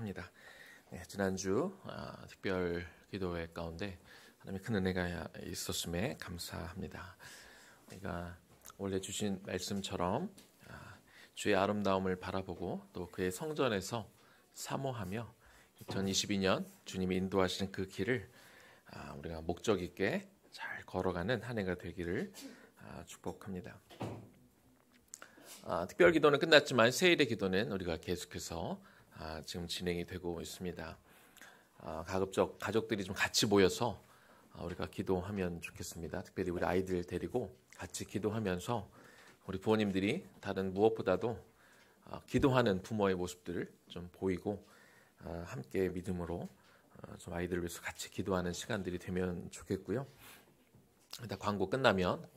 합니다. 지난주 특별 기도회 가운데 하나님의 큰 은혜가 있었음에 감사합니다. 우리가 원래 주신 말씀처럼 주의 아름다움을 바라보고 또 그의 성전에서 사모하며 2022년 주님이 인도하시는 그 길을 우리가 목적 있게 잘 걸어가는 한 해가 되기를 축복합니다. 특별 기도는 끝났지만 세일의 기도는 우리가 계속해서 지금 진행이 되고 있습니다. 가급적 가족들이 좀 같이 모여서 우리가 기도하면 좋겠습니다. 특별히 우리 아이들 데리고 같이 기도하면서 우리 부모님들이 다른 무엇보다도 기도하는 부모의 모습들을 좀 보이고 함께 믿음으로 좀 아이들을 위해서 같이 기도하는 시간들이 되면 좋겠고요. 일단 광고 끝나면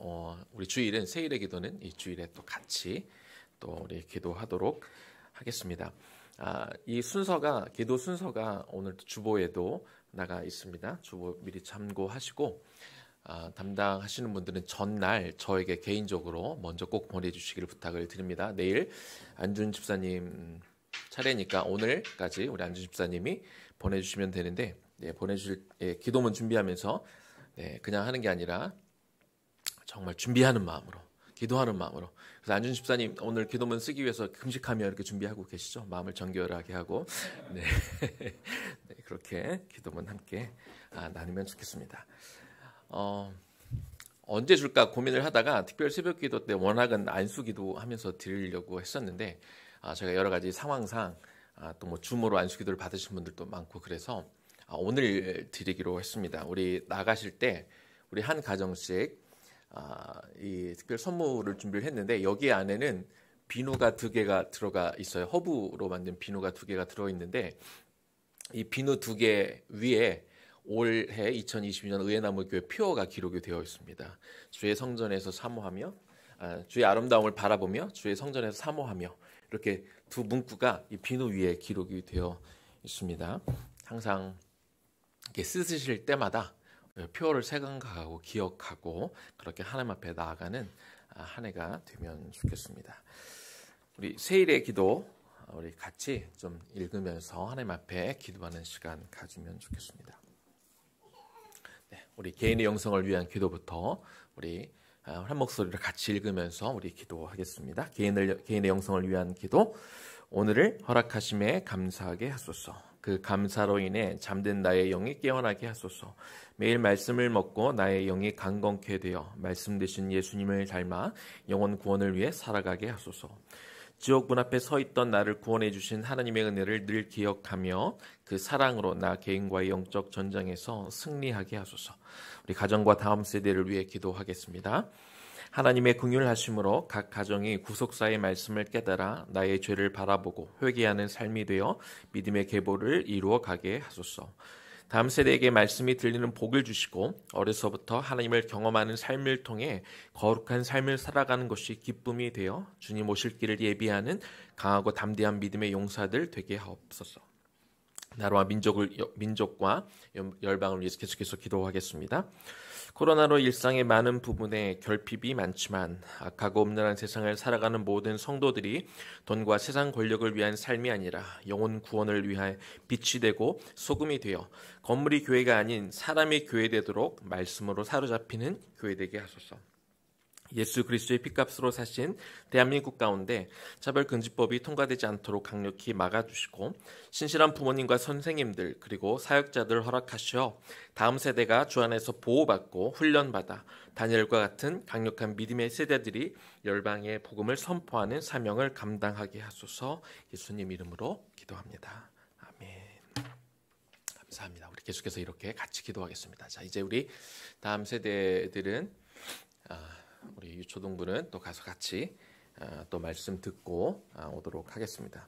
우리 주일은 세일의 기도는 이 주일에 또 같이 또 우리 기도하도록 하겠습니다. 이 순서가 기도 순서가 오늘 주보에도 나가 있습니다. 주보 미리 참고하시고 담당하시는 분들은 전날 저에게 개인적으로 먼저 꼭 보내주시기를 부탁을 드립니다. 내일 안준 집사님 차례니까 오늘까지 우리 안준 집사님이 보내주시면 되는데 보내주실 기도문 준비하면서 그냥 하는 게 아니라 정말 준비하는 마음으로 기도하는 마음으로. 그래서 안준 집사님 오늘 기도문 쓰기 위해서 금식하며 이렇게 준비하고 계시죠? 마음을 정결하게 하고 그렇게 기도문 함께 나누면 좋겠습니다. 언제 줄까 고민을 하다가 특별 새벽 기도 때 워낙은 안수 기도 하면서 드리려고 했었는데 제가 여러 가지 상황상 또 뭐 줌으로 안수 기도를 받으신 분들도 많고 그래서 오늘 드리기로 했습니다. 우리 나가실 때 우리 한 가정씩 이 특별 선물을 준비를 했는데 여기 안에는 비누가 2개가 들어가 있어요. 허브로 만든 비누가 2개가 들어있는데 이 비누 2개 위에 올해 2022년 의회나무교회 표어가 기록이 되어 있습니다. 주의 성전에서 사모하며 주의 아름다움을 바라보며 주의 성전에서 사모하며 이렇게 두 문구가 이 비누 위에 기록이 되어 있습니다. 항상 이렇게 쓰실 때마다 표어를 생각하고 기억하고 그렇게 하나님 앞에 나아가는 한 해가 되면 좋겠습니다. 우리 세일의 기도 우리 같이 좀 읽으면서 하나님 앞에 기도하는 시간 가지면 좋겠습니다. 우리 개인의 영성을 위한 기도부터 우리 한 목소리를 같이 읽으면서 우리 기도하겠습니다. 개인의 영성을 위한 기도. 오늘을 허락하심에 감사하게 하소서. 그 감사로 인해 잠든 나의 영이 깨어나게 하소서. 매일 말씀을 먹고 나의 영이 강건케 되어 말씀 되신 예수님을 닮아 영혼 구원을 위해 살아가게 하소서. 지옥문 앞에 서 있던 나를 구원해 주신 하나님의 은혜를 늘 기억하며 그 사랑으로 나 개인과의 영적 전쟁에서 승리하게 하소서. 우리 가정과 다음 세대를 위해 기도하겠습니다. 하나님의 긍휼하심으로 각 가정이 구속사의 말씀을 깨달아 나의 죄를 바라보고 회개하는 삶이 되어 믿음의 계보를 이루어 가게 하소서. 다음 세대에게 말씀이 들리는 복을 주시고 어려서부터 하나님을 경험하는 삶을 통해 거룩한 삶을 살아가는 것이 기쁨이 되어 주님 오실 길을 예비하는 강하고 담대한 믿음의 용사들 되게 하옵소서. 나라와 민족과 열방을 위해서 계속해서 기도하겠습니다. 코로나로 일상의 많은 부분에 결핍이 많지만 악하고 음란한 세상을 살아가는 모든 성도들이 돈과 세상 권력을 위한 삶이 아니라 영혼 구원을 위한 빛이 되고 소금이 되어 건물이 교회가 아닌 사람이 교회 되도록 말씀으로 사로잡히는 교회 되게 하소서. 예수 그리스도의 핏값으로 사신 대한민국 가운데 차별금지법이 통과되지 않도록 강력히 막아주시고 신실한 부모님과 선생님들 그리고 사역자들 허락하시어 다음 세대가 주 안에서 보호받고 훈련받아 다니엘과 같은 강력한 믿음의 세대들이 열방의 복음을 선포하는 사명을 감당하게 하소서. 예수님 이름으로 기도합니다. 아멘. 감사합니다. 우리 계속해서 이렇게 같이 기도하겠습니다. 자, 이제 우리 다음 세대들은 우리 유초동부는 또 가서 같이 또 말씀 듣고 오도록 하겠습니다.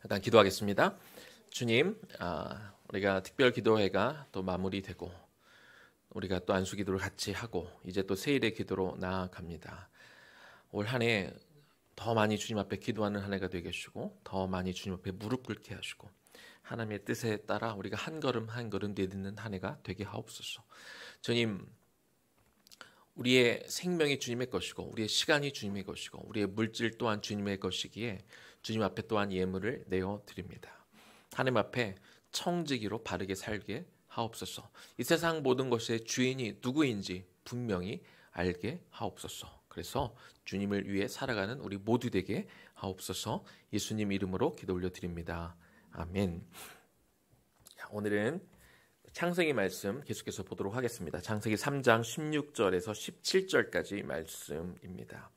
일단 기도하겠습니다. 주님, 우리가 특별 기도회가 또 마무리되고 우리가 또 안수 기도를 같이 하고 이제 또 세일의 기도로 나아갑니다. 올 한 해 더 많이 주님 앞에 기도하는 한 해가 되게 하시고 더 많이 주님 앞에 무릎 꿇게 하시고 하나님의 뜻에 따라 우리가 한 걸음 한 걸음 내딛는 한 해가 되게 하옵소서. 주님, 우리의 생명이 주님의 것이고 우리의 시간이 주님의 것이고 우리의 물질 또한 주님의 것이기에 주님 앞에 또한 예물을 내어 드립니다. 하나님 앞에 청지기로 바르게 살게 하옵소서. 이 세상 모든 것의 주인이 누구인지 분명히 알게 하옵소서. 그래서 주님을 위해 살아가는 우리 모두 되게 하옵소서. 예수님 이름으로 기도 올려드립니다. 아멘. 오늘은 창세기 말씀 계속해서 보도록 하겠습니다. 창세기 3장 16절에서 17절까지 말씀입니다.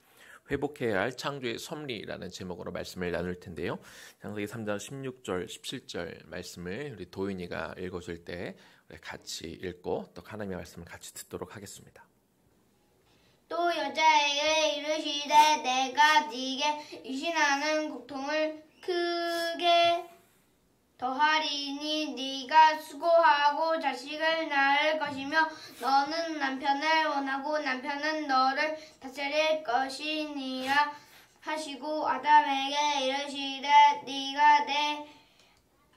회복해야 할 창조의 섭리라는 제목으로 말씀을 나눌 텐데요. 창세기 3장 16절, 17절 말씀을 우리 도윤이가 읽어줄 때 우리 같이 읽고 또 하나님의 말씀을 같이 듣도록 하겠습니다. 또 여자에게 이르시되 내가 네게 임신하는 고통을 크게 더하리니 네가 수고하고 자식을 낳을 것이며 너는 남편을 원하고 남편은 너를 다스릴 것이니라 하시고 아담에게 이르시되 네가 내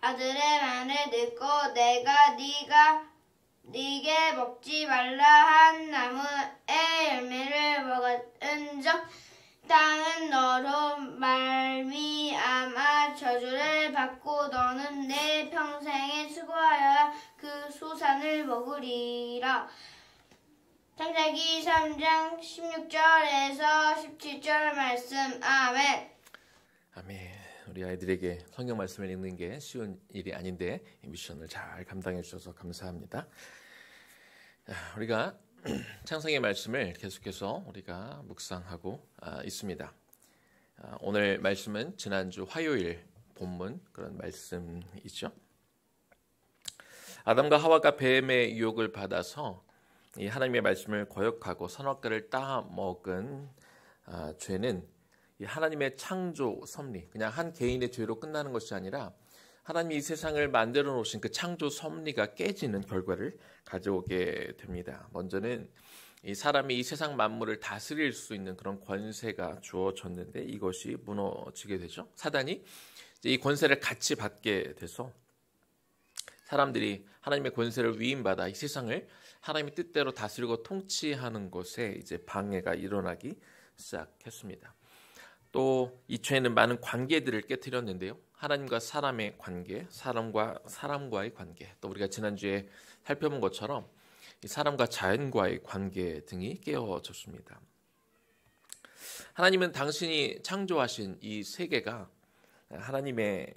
아들의 말을 듣고 내가 네게 먹지 말라 한 나무의 열매를 먹은즉 땅은 너로 말미암아 저주를 받고 너는 내 평생에 수고하여야 그 소산을 먹으리라. 창세기 3장 16절에서 17절 말씀. 아멘. 아멘. 우리 아이들에게 성경 말씀을 읽는 게 쉬운 일이 아닌데 이 미션을 잘 감당해 주셔서 감사합니다. 우리가 창세기 말씀을 계속해서 우리가 묵상하고 있습니다. 오늘 말씀은 지난주 화요일 본문 그런 말씀이죠. 아담과 하와가 뱀의 유혹을 받아서 이 하나님의 말씀을 거역하고 선악과를 따먹은 죄는 이 하나님의 창조 섭리, 그냥 한 개인의 죄로 끝나는 것이 아니라 하나님이 이 세상을 만들어 놓으신 그 창조 섭리가 깨지는 결과를 가져오게 됩니다. 먼저는 이 사람이 이 세상 만물을 다스릴 수 있는 그런 권세가 주어졌는데 이것이 무너지게 되죠. 사단이 이제 이 권세를 같이 받게 돼서 사람들이 하나님의 권세를 위임받아 이 세상을 하나님의 뜻대로 다스리고 통치하는 것에 이제 방해가 일어나기 시작했습니다. 또 이 죄는 많은 관계들을 깨뜨렸는데요. 하나님과 사람의 관계, 사람과 사람과의 관계, 또 우리가 지난주에 살펴본 것처럼 이 사람과 자연과의 관계 등이 깨어졌습니다. 하나님은 당신이 창조하신 이 세계가 하나님의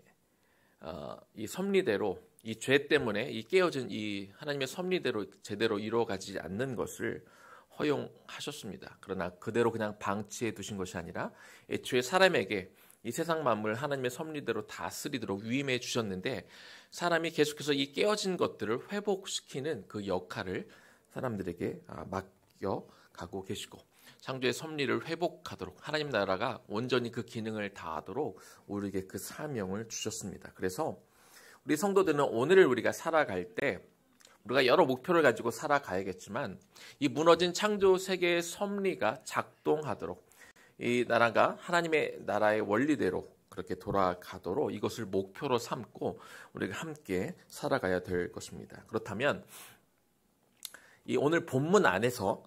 이 섭리대로 이 죄 때문에 이 깨어진 이 하나님의 섭리대로 제대로 이루어가지 않는 것을 허용하셨습니다. 그러나 그대로 그냥 방치해 두신 것이 아니라 애초에 사람에게 이 세상 만물을 하나님의 섭리대로 다스리도록 위임해 주셨는데 사람이 계속해서 이 깨어진 것들을 회복시키는 그 역할을 사람들에게 맡겨가고 계시고 창조의 섭리를 회복하도록 하나님 나라가 온전히 그 기능을 다하도록 우리에게 그 사명을 주셨습니다. 그래서 우리 성도들은 오늘을 우리가 살아갈 때 우리가 여러 목표를 가지고 살아가야겠지만 이 무너진 창조 세계의 섭리가 작동하도록 이 나라가 하나님의 나라의 원리대로 그렇게 돌아가도록 이것을 목표로 삼고 우리가 함께 살아가야 될 것입니다. 그렇다면 이 오늘 본문 안에서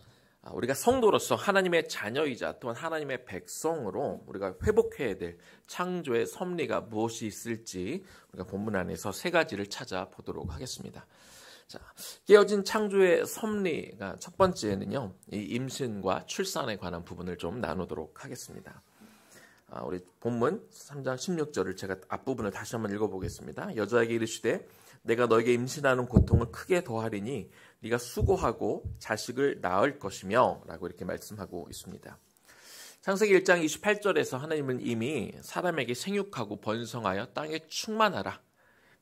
우리가 성도로서 하나님의 자녀이자 또한 하나님의 백성으로 우리가 회복해야 될 창조의 섭리가 무엇이 있을지 우리가 본문 안에서 세 가지를 찾아보도록 하겠습니다. 자, 깨어진 창조의 섭리가 첫 번째는요, 이 임신과 출산에 관한 부분을 좀 나누도록 하겠습니다. 우리 본문 3장 16절을 제가 앞부분을 다시 한번 읽어보겠습니다. 여자에게 이르시되 내가 너에게 임신하는 고통을 크게 더하리니 네가 수고하고 자식을 낳을 것이며 라고 이렇게 말씀하고 있습니다. 창세기 1장 28절에서 하나님은 이미 사람에게 생육하고 번성하여 땅에 충만하라.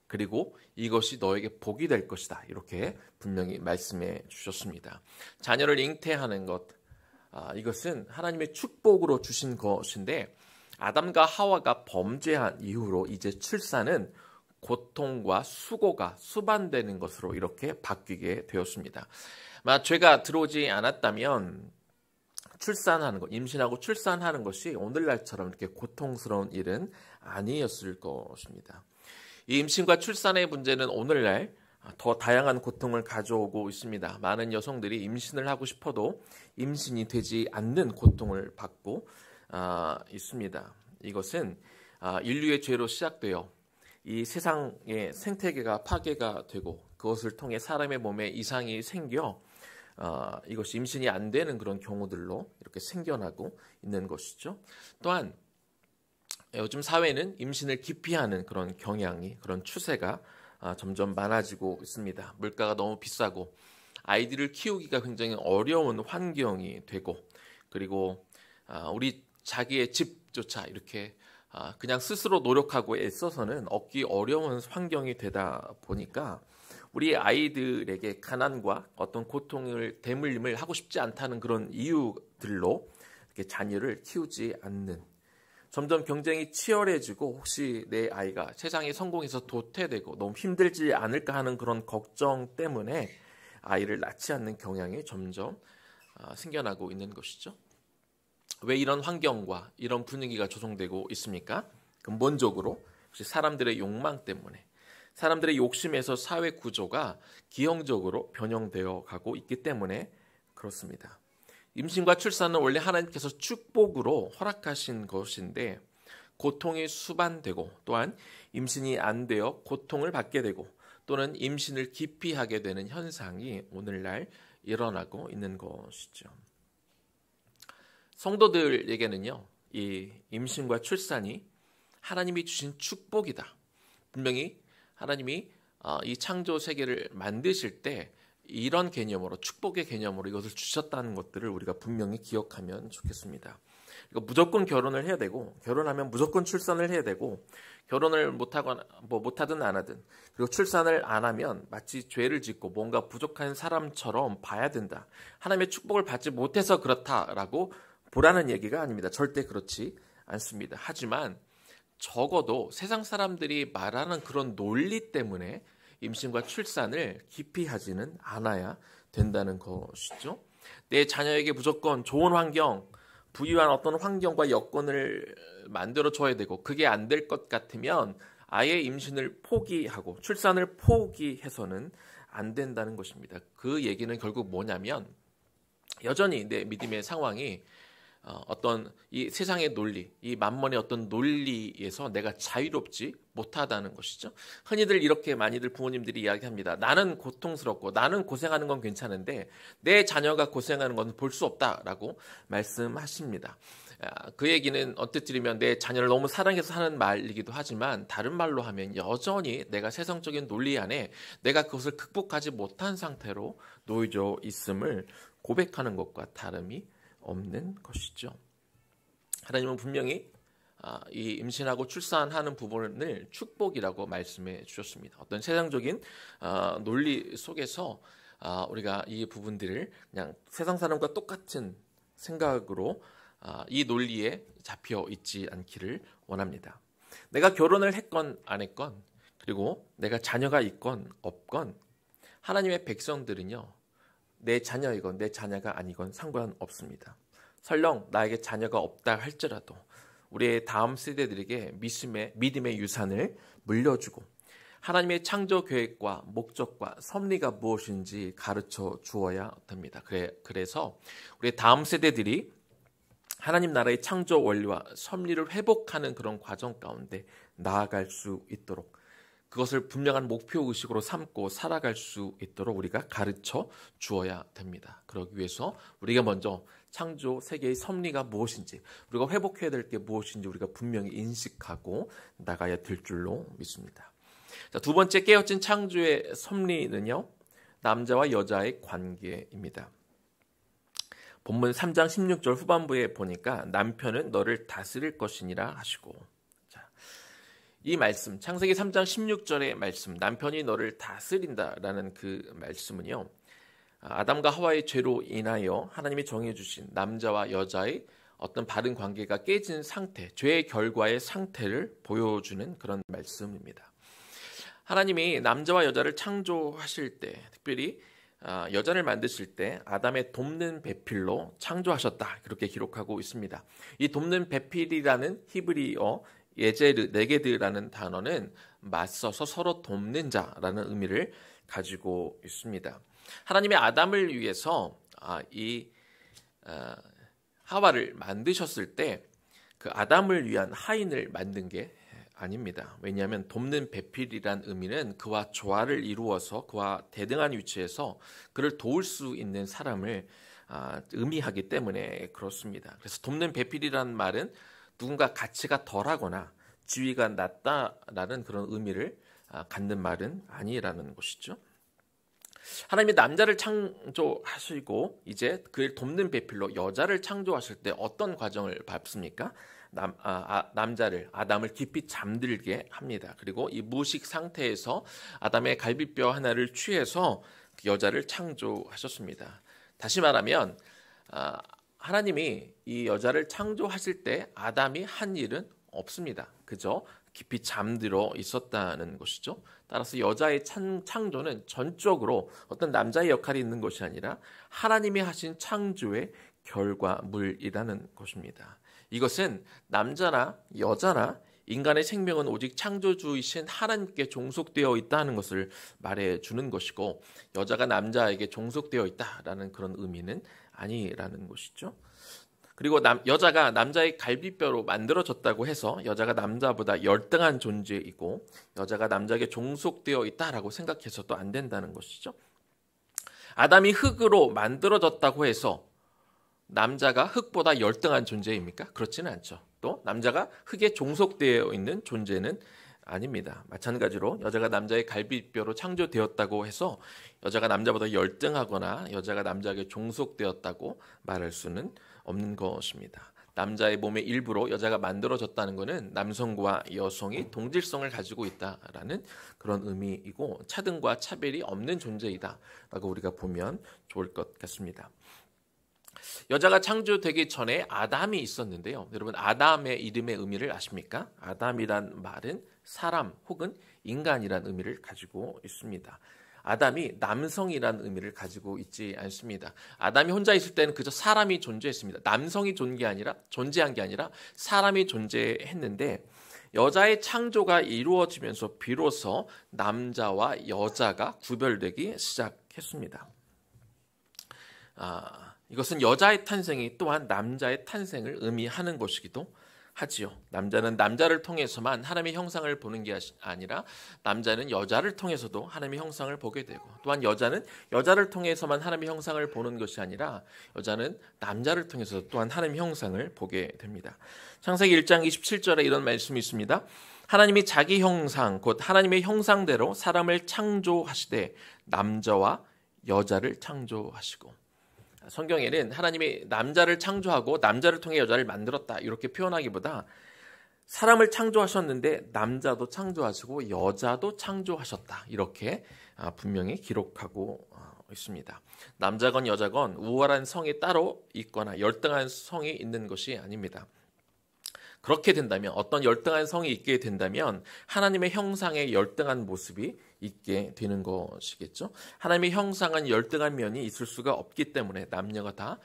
그리고 이것이 너에게 복이 될 것이다. 이렇게 분명히 말씀해 주셨습니다. 자녀를 잉태하는 것, 이것은 하나님의 축복으로 주신 것인데 아담과 하와가 범죄한 이후로 이제 출산은 고통과 수고가 수반되는 것으로 이렇게 바뀌게 되었습니다. 죄가 들어오지 않았다면 출산하는 것, 임신하고 출산하는 것이 오늘날처럼 이렇게 고통스러운 일은 아니었을 것입니다. 이 임신과 출산의 문제는 오늘날 더 다양한 고통을 가져오고 있습니다. 많은 여성들이 임신을 하고 싶어도 임신이 되지 않는 고통을 받고 있습니다. 이것은 인류의 죄로 시작되어 이 세상의 생태계가 파괴가 되고 그것을 통해 사람의 몸에 이상이 생겨 이것이 임신이 안 되는 그런 경우들로 이렇게 생겨나고 있는 것이죠. 또한 요즘 사회는 임신을 기피하는 그런 경향이, 그런 추세가 점점 많아지고 있습니다. 물가가 너무 비싸고 아이들을 키우기가 굉장히 어려운 환경이 되고, 그리고 우리 자기의 집조차 이렇게 그냥 스스로 노력하고 애써서는 얻기 어려운 환경이 되다 보니까 우리 아이들에게 가난과 어떤 고통을 대물림을 하고 싶지 않다는 그런 이유들로 이렇게 자녀를 키우지 않는, 점점 경쟁이 치열해지고 혹시 내 아이가 세상에 성공해서 도태되고 너무 힘들지 않을까 하는 그런 걱정 때문에 아이를 낳지 않는 경향이 점점 생겨나고 있는 것이죠. 왜 이런 환경과 이런 분위기가 조성되고 있습니까? 근본적으로 혹시 사람들의 욕망 때문에, 사람들의 욕심에서 사회 구조가 기형적으로 변형되어 가고 있기 때문에 그렇습니다. 임신과 출산은 원래 하나님께서 축복으로 허락하신 것인데 고통이 수반되고 또한 임신이 안 되어 고통을 받게 되고 또는 임신을 기피하게 되는 현상이 오늘날 일어나고 있는 것이죠. 성도들에게는요, 이 임신과 출산이 하나님이 주신 축복이다. 분명히 하나님이 이 창조 세계를 만드실 때 이런 개념으로, 축복의 개념으로 이것을 주셨다는 것들을 우리가 분명히 기억하면 좋겠습니다. 무조건 결혼을 해야 되고, 결혼하면 무조건 출산을 해야 되고, 결혼을 못하든 안 하든, 그리고 출산을 안 하면 마치 죄를 짓고 뭔가 부족한 사람처럼 봐야 된다. 하나님의 축복을 받지 못해서 그렇다라고 보라는 얘기가 아닙니다. 절대 그렇지 않습니다. 하지만 적어도 세상 사람들이 말하는 그런 논리 때문에 임신과 출산을 기피하지는 않아야 된다는 것이죠. 내 자녀에게 무조건 좋은 환경, 부유한 어떤 환경과 여건을 만들어 줘야 되고, 그게 안 될 것 같으면 아예 임신을 포기하고 출산을 포기해서는 안 된다는 것입니다. 그 얘기는 결국 뭐냐면, 여전히 내 믿음의 상황이 어떤 이 세상의 논리, 이 만mon의 어떤 논리에서 내가 자유롭지 못하다는 것이죠. 흔히들 이렇게 많이들 부모님들이 이야기합니다. 나는 고통스럽고 나는 고생하는 건 괜찮은데 내 자녀가 고생하는 건 볼 수 없다라고 말씀하십니다. 그 얘기는 언뜻 들으면 내 자녀를 너무 사랑해서 하는 말이기도 하지만, 다른 말로 하면 여전히 내가 세상적인 논리 안에 내가 그것을 극복하지 못한 상태로 놓여져 있음을 고백하는 것과 다름이 없는 것이죠. 하나님은 분명히 이 임신하고 출산하는 부분을 축복이라고 말씀해 주셨습니다. 어떤 세상적인 논리 속에서 우리가 이 부분들을 그냥 세상 사람과 똑같은 생각으로 이 논리에 잡혀 있지 않기를 원합니다. 내가 결혼을 했건 안 했건, 그리고 내가 자녀가 있건 없건, 하나님의 백성들은요, 내 자녀이건 내 자녀가 아니건 상관없습니다. 설령 나에게 자녀가 없다 할지라도 우리의 다음 세대들에게 믿음의 유산을 물려주고 하나님의 창조 계획과 목적과 섭리가 무엇인지 가르쳐 주어야 됩니다. 그래서 우리의 다음 세대들이 하나님 나라의 창조 원리와 섭리를 회복하는 그런 과정 가운데 나아갈 수 있도록, 그것을 분명한 목표의식으로 삼고 살아갈 수 있도록 우리가 가르쳐 주어야 됩니다. 그러기 위해서 우리가 먼저 창조 세계의 섭리가 무엇인지, 우리가 회복해야 될 게 무엇인지 우리가 분명히 인식하고 나가야 될 줄로 믿습니다. 자, 두 번째 깨어진 창조의 섭리는요, 남자와 여자의 관계입니다. 본문 3장 16절 후반부에 보니까 남편은 너를 다스릴 것이니라 하시고, 이 말씀, 창세기 3장 16절의 말씀, 남편이 너를 다스린다라는 그 말씀은요, 아담과 하와의 죄로 인하여 하나님이 정해주신 남자와 여자의 어떤 바른 관계가 깨진 상태, 죄의 결과의 상태를 보여주는 그런 말씀입니다. 하나님이 남자와 여자를 창조하실 때, 특별히 여자를 만드실 때 아담의 돕는 배필로 창조하셨다, 그렇게 기록하고 있습니다. 이 돕는 배필이라는 히브리어 예제르, 네게드라는 단어는 맞서서 서로 돕는 자라는 의미를 가지고 있습니다. 하나님의 아담을 위해서 하와를 만드셨을 때 그 아담을 위한 하인을 만든 게 아닙니다. 왜냐하면 돕는 배필이란 의미는 그와 조화를 이루어서 그와 대등한 위치에서 그를 도울 수 있는 사람을 의미하기 때문에 그렇습니다. 그래서 돕는 배필이라는 말은 누군가 가치가 덜하거나 지위가 낮다라는 그런 의미를 갖는 말은 아니라는 것이죠. 하나님이 남자를 창조하시고 이제 그를 돕는 배필로 여자를 창조하실 때 어떤 과정을 밟습니까? 남자를 아담을 깊이 잠들게 합니다. 그리고 이 무식 상태에서 아담의 갈비뼈 하나를 취해서 여자를 창조하셨습니다. 다시 말하면 하나님이 이 여자를 창조하실 때 아담이 한 일은 없습니다. 그저 깊이 잠들어 있었다는 것이죠. 따라서 여자의 창조는 전적으로 어떤 남자의 역할이 있는 것이 아니라 하나님이 하신 창조의 결과물이라는 것입니다. 이것은 남자나 여자나 인간의 생명은 오직 창조주이신 하나님께 종속되어 있다는 것을 말해주는 것이고, 여자가 남자에게 종속되어 있다라는 그런 의미는 아니라는 것이죠. 그리고 여자가 남자의 갈비뼈로 만들어졌다고 해서 여자가 남자보다 열등한 존재이고 여자가 남자에게 종속되어 있다라고 생각해서도 안 된다는 것이죠. 아담이 흙으로 만들어졌다고 해서 남자가 흙보다 열등한 존재입니까? 그렇지는 않죠. 또 남자가 흙에 종속되어 있는 존재는 아닙니다. 마찬가지로 여자가 남자의 갈비뼈로 창조되었다고 해서 여자가 남자보다 열등하거나 여자가 남자에게 종속되었다고 말할 수는 없는 것입니다. 남자의 몸의 일부로 여자가 만들어졌다는 것은 남성과 여성이 동질성을 가지고 있다라는 그런 의미이고 차등과 차별이 없는 존재이다라고 우리가 보면 좋을 것 같습니다. 여자가 창조되기 전에 아담이 있었는데요. 여러분, 아담의 이름의 의미를 아십니까? 아담이란 말은 사람 혹은 인간이란 의미를 가지고 있습니다. 아담이 남성이란 의미를 가지고 있지 않습니다. 아담이 혼자 있을 때는 그저 사람이 존재했습니다. 남성이 존재한 게 아니라 사람이 존재했는데 여자의 창조가 이루어지면서 비로소 남자와 여자가 구별되기 시작했습니다. 이것은 여자의 탄생이 또한 남자의 탄생을 의미하는 것이기도 하지요. 남자는 남자를 통해서만 하나님의 형상을 보는 게 아니라 남자는 여자를 통해서도 하나님의 형상을 보게 되고, 또한 여자는 여자를 통해서만 하나님의 형상을 보는 것이 아니라 여자는 남자를 통해서 또한 하나님의 형상을 보게 됩니다. 창세기 1장 27절에 이런 말씀이 있습니다. 하나님이 자기 형상 곧 하나님의 형상대로 사람을 창조하시되 남자와 여자를 창조하시고, 성경에는 하나님이 남자를 창조하고 남자를 통해 여자를 만들었다 이렇게 표현하기보다 사람을 창조하셨는데 남자도 창조하시고 여자도 창조하셨다 이렇게 분명히 기록하고 있습니다. 남자건 여자건 우월한 성이 따로 있거나 열등한 성이 있는 것이 아닙니다. 그렇게 된다면, 어떤 열등한 성이 있게 된다면 하나님의 형상의 열등한 모습이 있게 되는 것이겠죠. 하나님의 형상은 열등한 면이 있을 수가 없기 때문에 남녀가 다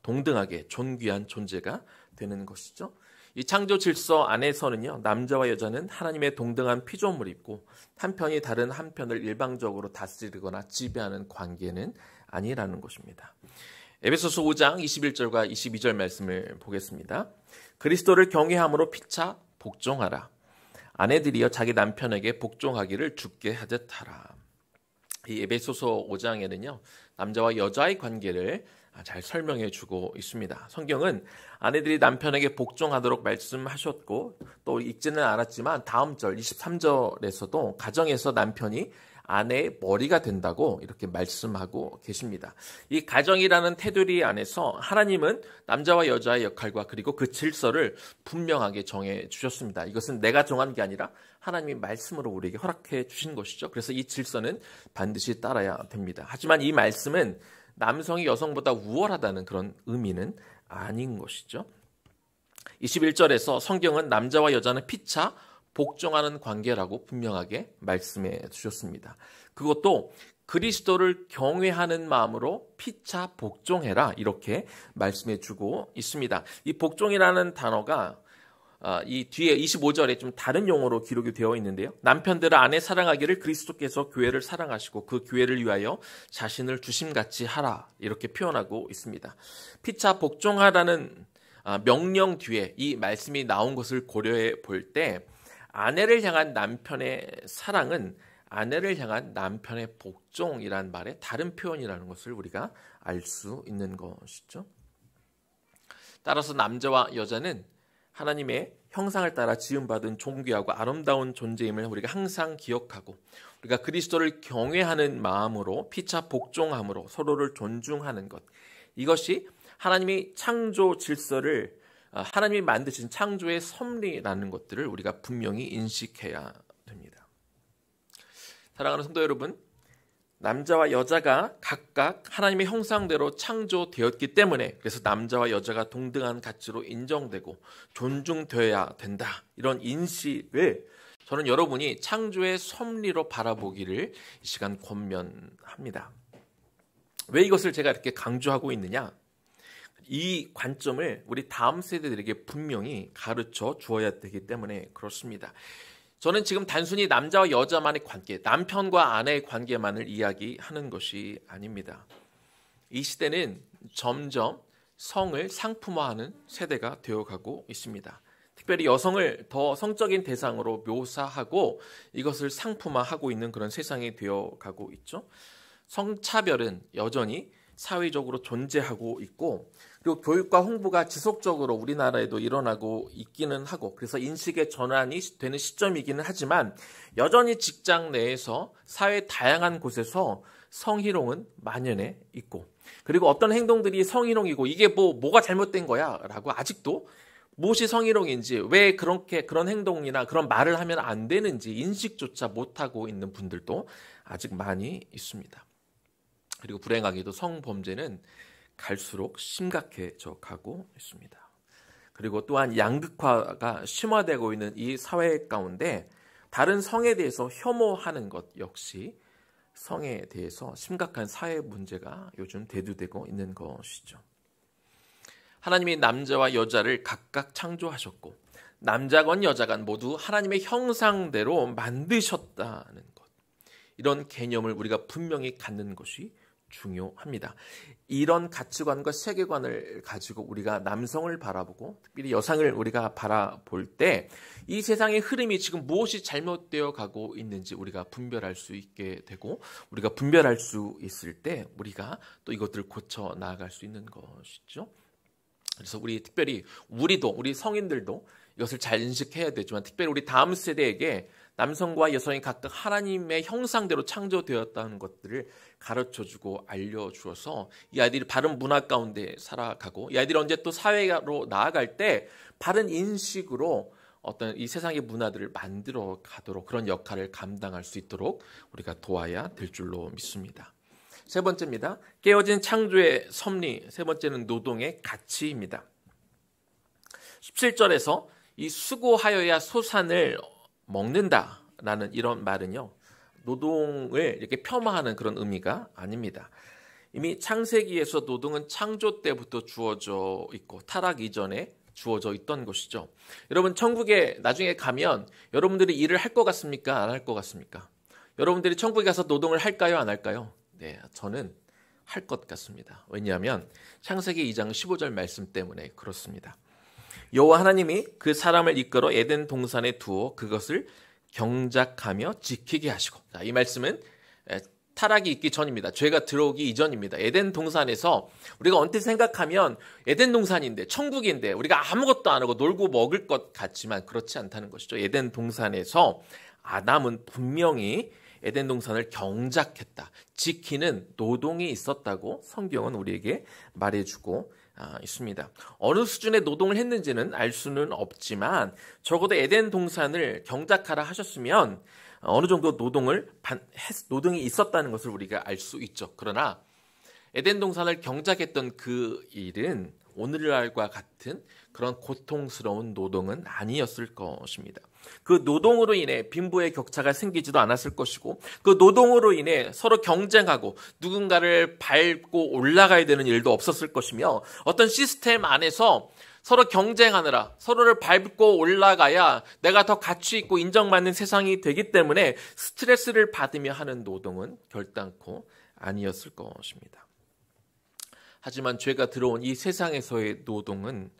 동등하게 존귀한 존재가 되는 것이죠. 이 창조 질서 안에서는요, 남자와 여자는 하나님의 동등한 피조물이고 한편이 다른 한편을 일방적으로 다스리거나 지배하는 관계는 아니라는 것입니다. 에베소서 5장 21절과 22절 말씀을 보겠습니다. 그리스도를 경외함으로 피차 복종하라. 아내들이여 자기 남편에게 복종하기를 주께 하듯 하라. 이 에베소서 5장에는요, 남자와 여자의 관계를 잘 설명해 주고 있습니다. 성경은 아내들이 남편에게 복종하도록 말씀하셨고 또 읽지는 않았지만 다음 절 23절에서도 가정에서 남편이 아내의 머리가 된다고 이렇게 말씀하고 계십니다. 이 가정이라는 테두리 안에서 하나님은 남자와 여자의 역할과 그리고 그 질서를 분명하게 정해 주셨습니다. 이것은 내가 정한 게 아니라 하나님이 말씀으로 우리에게 허락해 주신 것이죠. 그래서 이 질서는 반드시 따라야 됩니다. 하지만 이 말씀은 남성이 여성보다 우월하다는 그런 의미는 아닌 것이죠. 21절에서 성경은 남자와 여자는 피차 복종하는 관계라고 분명하게 말씀해 주셨습니다. 그것도 그리스도를 경외하는 마음으로 피차 복종해라 이렇게 말씀해 주고 있습니다. 이 복종이라는 단어가 이 뒤에 25절에 좀 다른 용어로 기록이 되어 있는데요. 남편들은 아내 사랑하기를 그리스도께서 교회를 사랑하시고 그 교회를 위하여 자신을 주심같이 하라 이렇게 표현하고 있습니다. 피차 복종하라는 명령 뒤에 이 말씀이 나온 것을 고려해 볼 때 아내를 향한 남편의 사랑은 아내를 향한 남편의 복종이란 말의 다른 표현이라는 것을 우리가 알 수 있는 것이죠. 따라서 남자와 여자는 하나님의 형상을 따라 지음받은 존귀하고 아름다운 존재임을 우리가 항상 기억하고 우리가 그리스도를 경외하는 마음으로 피차 복종함으로 서로를 존중하는 것, 이것이 하나님이 창조 질서를 하나님이 만드신 창조의 섭리라는 것들을 우리가 분명히 인식해야 됩니다. 사랑하는 성도 여러분, 남자와 여자가 각각 하나님의 형상대로 창조되었기 때문에 그래서 남자와 여자가 동등한 가치로 인정되고 존중되어야 된다, 이런 인식을 저는 여러분이 창조의 섭리로 바라보기를 이 시간 권면합니다. 왜 이것을 제가 이렇게 강조하고 있느냐? 이 관점을 우리 다음 세대들에게 분명히 가르쳐 주어야 되기 때문에 그렇습니다. 저는 지금 단순히 남자와 여자만의 관계, 남편과 아내의 관계만을 이야기하는 것이 아닙니다. 이 시대는 점점 성을 상품화하는 세대가 되어가고 있습니다. 특별히 여성을 더 성적인 대상으로 묘사하고 이것을 상품화하고 있는 그런 세상이 되어가고 있죠. 성차별은 여전히 사회적으로 존재하고 있고, 그리고 교육과 홍보가 지속적으로 우리나라에도 일어나고 있기는 하고, 그래서 인식의 전환이 되는 시점이기는 하지만 여전히 직장 내에서 사회 다양한 곳에서 성희롱은 만연해 있고, 그리고 어떤 행동들이 성희롱이고 이게 뭐가 잘못된 거야 라고 아직도 무엇이 성희롱인지, 왜 그런 행동이나 그런 말을 하면 안 되는지 인식조차 못하고 있는 분들도 아직 많이 있습니다. 그리고 불행하게도 성범죄는 갈수록 심각해져 가고 있습니다. 그리고 또한 양극화가 심화되고 있는 이 사회 가운데 다른 성에 대해서 혐오하는 것 역시 성에 대해서 심각한 사회 문제가 요즘 대두되고 있는 것이죠. 하나님이 남자와 여자를 각각 창조하셨고 남자건 여자건 모두 하나님의 형상대로 만드셨다는 것, 이런 개념을 우리가 분명히 갖는 것이 중요합니다. 이런 가치관과 세계관을 가지고 우리가 남성을 바라보고 특별히 여성을 우리가 바라볼 때 이 세상의 흐름이 지금 무엇이 잘못되어 가고 있는지 우리가 분별할 수 있게 되고, 우리가 분별할 수 있을 때 우리가 또 이것들을 고쳐 나아갈 수 있는 것이죠. 그래서 우리 성인들도 이것을 잘 인식해야 되지만, 특별히 우리 다음 세대에게 남성과 여성이 각각 하나님의 형상대로 창조되었다는 것들을 가르쳐주고 알려주어서 이 아이들이 바른 문화 가운데 살아가고, 이 아이들이 언제 또 사회로 나아갈 때 바른 인식으로 어떤 이 세상의 문화들을 만들어 가도록, 그런 역할을 감당할 수 있도록 우리가 도와야 될 줄로 믿습니다. 세 번째입니다. 깨어진 창조의 섭리. 세 번째는 노동의 가치입니다. 17절에서 이 수고하여야 소산을 먹는다라는 이런 말은요, 노동을 이렇게 폄하하는 그런 의미가 아닙니다. 이미 창세기에서 노동은 창조 때부터 주어져 있고 타락 이전에 주어져 있던 것이죠. 여러분, 천국에 나중에 가면 여러분들이 일을 할 것 같습니까? 안 할 것 같습니까? 여러분들이 천국에 가서 노동을 할까요? 안 할까요? 네, 저는 할 것 같습니다. 왜냐하면 창세기 2장 15절 말씀 때문에 그렇습니다. 여호와 하나님이 그 사람을 이끌어 에덴 동산에 두어 그것을 경작하며 지키게 하시고, 자, 이 말씀은 타락이 있기 전입니다. 죄가 들어오기 이전입니다. 에덴 동산에서 우리가 언뜻 생각하면 에덴 동산인데, 천국인데 우리가 아무것도 안 하고 놀고 먹을 것 같지만 그렇지 않다는 것이죠. 에덴 동산에서 아담은 분명히 에덴 동산을 경작했다, 지키는 노동이 있었다고 성경은 우리에게 말해주고 있습니다. 어느 수준의 노동을 했는지는 알 수는 없지만 적어도 에덴 동산을 경작하라 하셨으면 어느 정도 노동이 있었다는 것을 우리가 알 수 있죠. 그러나 에덴 동산을 경작했던 그 일은 오늘날과 같은 그런 고통스러운 노동은 아니었을 것입니다. 그 노동으로 인해 빈부의 격차가 생기지도 않았을 것이고, 그 노동으로 인해 서로 경쟁하고 누군가를 밟고 올라가야 되는 일도 없었을 것이며, 어떤 시스템 안에서 서로 경쟁하느라 서로를 밟고 올라가야 내가 더 가치 있고 인정받는 세상이 되기 때문에 스트레스를 받으며 하는 노동은 결단코 아니었을 것입니다. 하지만 죄가 들어온 이 세상에서의 노동은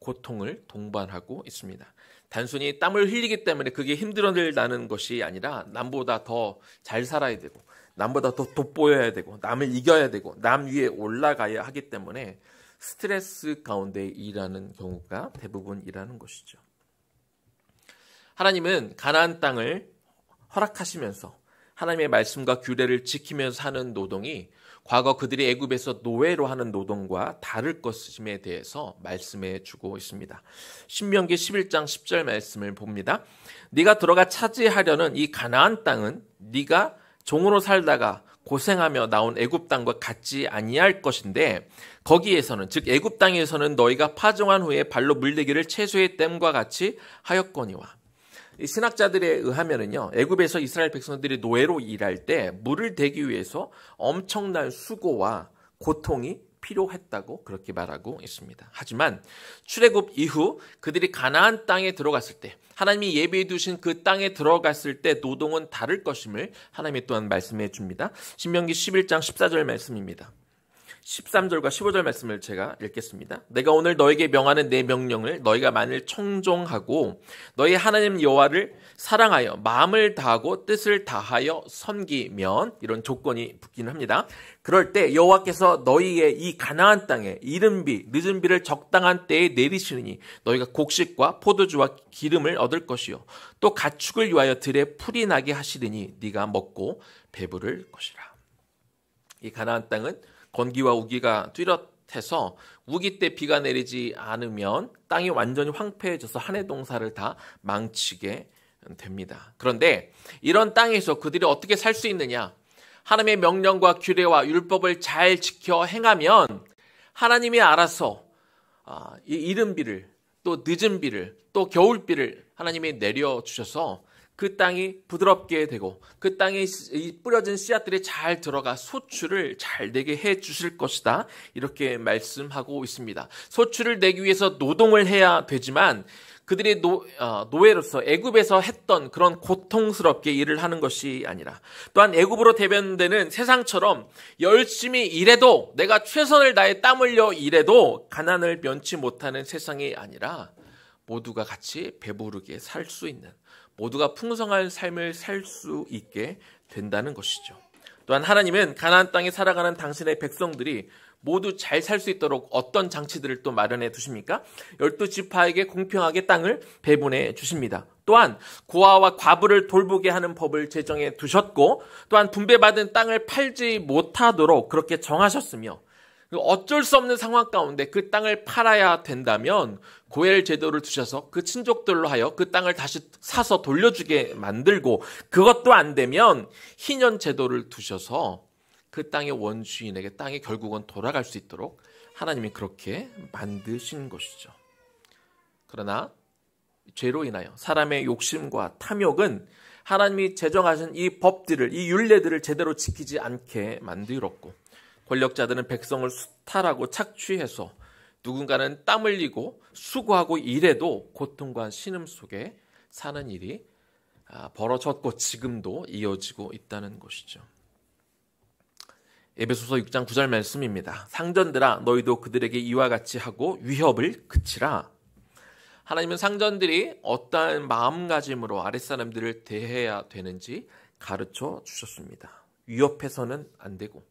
고통을 동반하고 있습니다. 단순히 땀을 흘리기 때문에 그게 힘들어나는 것이 아니라 남보다 더 잘 살아야 되고 남보다 더 돋보여야 되고 남을 이겨야 되고 남 위에 올라가야 하기 때문에 스트레스 가운데 일하는 경우가 대부분이라는 것이죠. 하나님은 가나안 땅을 허락하시면서 하나님의 말씀과 규례를 지키면서 하는 노동이 과거 그들이 애굽에서 노예로 하는 노동과 다를 것임에 대해서 말씀해 주고 있습니다. 신명기 11장 10절 말씀을 봅니다. 네가 들어가 차지하려는 이 가나안 땅은 네가 종으로 살다가 고생하며 나온 애굽 땅과 같지 아니할 것인데 거기에서는 즉 애굽 땅에서는 너희가 파종한 후에 발로 물대기를 채소의 땜과 같이 하였거니와. 이 신학자들에 의하면은요, 애굽에서 이스라엘 백성들이 노예로 일할 때 물을 대기 위해서 엄청난 수고와 고통이 필요했다고 그렇게 말하고 있습니다. 하지만 출애굽 이후 그들이 가나안 땅에 들어갔을 때 하나님이 예비해 두신 그 땅에 들어갔을 때 노동은 다를 것임을 하나님이 또한 말씀해 줍니다. 신명기 11장 14절 말씀입니다. 13절과 15절 말씀을 제가 읽겠습니다. 내가 오늘 너에게 명하는 내 명령을 너희가 만일 청종하고 너희 하나님 여호와를 사랑하여 마음을 다하고 뜻을 다하여 섬기면 이런 조건이 붙기는 합니다. 그럴 때 여호와께서 너희의 이 가나안 땅에 이른 비 늦은 비를 적당한 때에 내리시느니 너희가 곡식과 포도주와 기름을 얻을 것이요 또 가축을 위하여 들에 풀이 나게 하시리니 네가 먹고 배부를 것이라. 이 가나안 땅은 건기와 우기가 뚜렷해서 우기 때 비가 내리지 않으면 땅이 완전히 황폐해져서 한 해 동사를 다 망치게 됩니다. 그런데 이런 땅에서 그들이 어떻게 살 수 있느냐? 하나님의 명령과 규례와 율법을 잘 지켜 행하면 하나님이 알아서 이 이른 비를 또 늦은 비를 또 겨울비를 하나님이 내려주셔서 그 땅이 부드럽게 되고 그 땅에 뿌려진 씨앗들이 잘 들어가 소출을 잘 내게 해 주실 것이다. 이렇게 말씀하고 있습니다. 소출을 내기 위해서 노동을 해야 되지만 그들이 노예로서 애굽에서 했던 그런 고통스럽게 일을 하는 것이 아니라 또한 애굽으로 대변되는 세상처럼 열심히 일해도 내가 최선을 다해 땀 흘려 일해도 가난을 면치 못하는 세상이 아니라 모두가 같이 배부르게 살 수 있는 모두가 풍성한 삶을 살 수 있게 된다는 것이죠. 또한 하나님은 가나안 땅에 살아가는 당신의 백성들이 모두 잘 살 수 있도록 어떤 장치들을 또 마련해 두십니까? 12지파에게 공평하게 땅을 배분해 주십니다. 또한 고아와 과부를 돌보게 하는 법을 제정해 두셨고 또한 분배받은 땅을 팔지 못하도록 그렇게 정하셨으며 어쩔 수 없는 상황 가운데 그 땅을 팔아야 된다면 고엘 제도를 두셔서 그 친족들로 하여 그 땅을 다시 사서 돌려주게 만들고 그것도 안 되면 희년 제도를 두셔서 그 땅의 원주인에게 땅이 결국은 돌아갈 수 있도록 하나님이 그렇게 만드신 것이죠. 그러나 죄로 인하여 사람의 욕심과 탐욕은 하나님이 제정하신 이 법들을 이 율례들을 제대로 지키지 않게 만들었고 권력자들은 백성을 수탈하고 착취해서 누군가는 땀 흘리고 수고하고 일해도 고통과 신음 속에 사는 일이 벌어졌고 지금도 이어지고 있다는 것이죠. 에베소서 6장 9절 말씀입니다. 상전들아 너희도 그들에게 이와 같이 하고 위협을 그치라. 하나님은 상전들이 어떠한 마음가짐으로 아랫사람들을 대해야 되는지 가르쳐 주셨습니다. 위협해서는 안 되고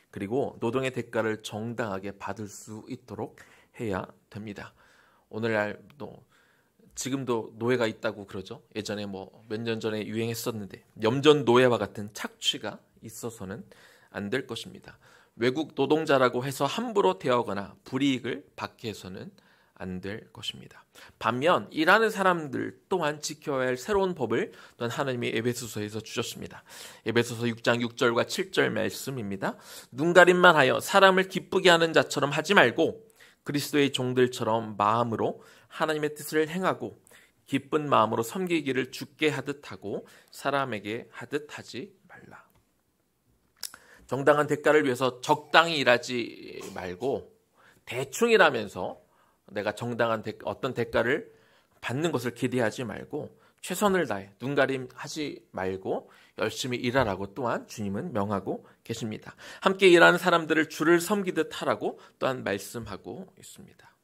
그리고 노동의 대가를 정당하게 받을 수 있도록 해야 됩니다. 오늘날도 지금도 노예가 있다고 그러죠. 예전에 몇 년 전에 유행했었는데 염전 노예와 같은 착취가 있어서는 안 될 것입니다. 외국 노동자라고 해서 함부로 대하거나 불이익을 받게 해서는 안 될 것입니다. 반면 일하는 사람들 또한 지켜야 할 새로운 법을 또한 하나님이 에베소서에서 주셨습니다. 에베소서 6장 6절과 7절 말씀입니다. 눈가림만 하여 사람을 기쁘게 하는 자처럼 하지 말고 그리스도의 종들처럼 마음으로 하나님의 뜻을 행하고 기쁜 마음으로 섬기기를 주께 하듯 하고 사람에게 하듯 하지 말라. 정당한 대가를 위해서 적당히 일하지 말고 대충 일하면서 내가 정당한 어떤 대가를 받는 것을 기대하지 말고 최선을 다해 눈가림하지 말고 열심히 일하라고 또한 주님은 명하고 계십니다. 함께 일하는 사람들을 주를 섬기듯 하라고 또한 말씀하고 있습니다.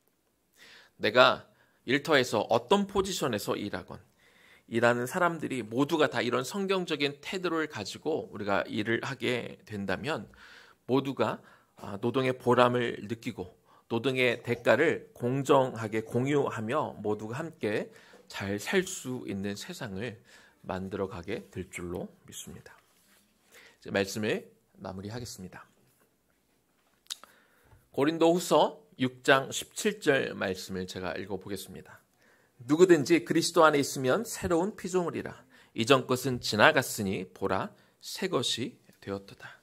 내가 일터에서 어떤 포지션에서 일하는 사람들이 모두가 다 이런 성경적인 태도를 가지고 우리가 일을 하게 된다면 모두가 노동의 보람을 느끼고 노동의 대가를 공정하게 공유하며 모두가 함께 잘 살 수 있는 세상을 만들어가게 될 줄로 믿습니다. 이제 말씀을 마무리하겠습니다. 고린도후서 6장 17절 말씀을 제가 읽어보겠습니다. 누구든지 그리스도 안에 있으면 새로운 피조물이라. 이전 것은 지나갔으니 보라 새 것이 되었도다.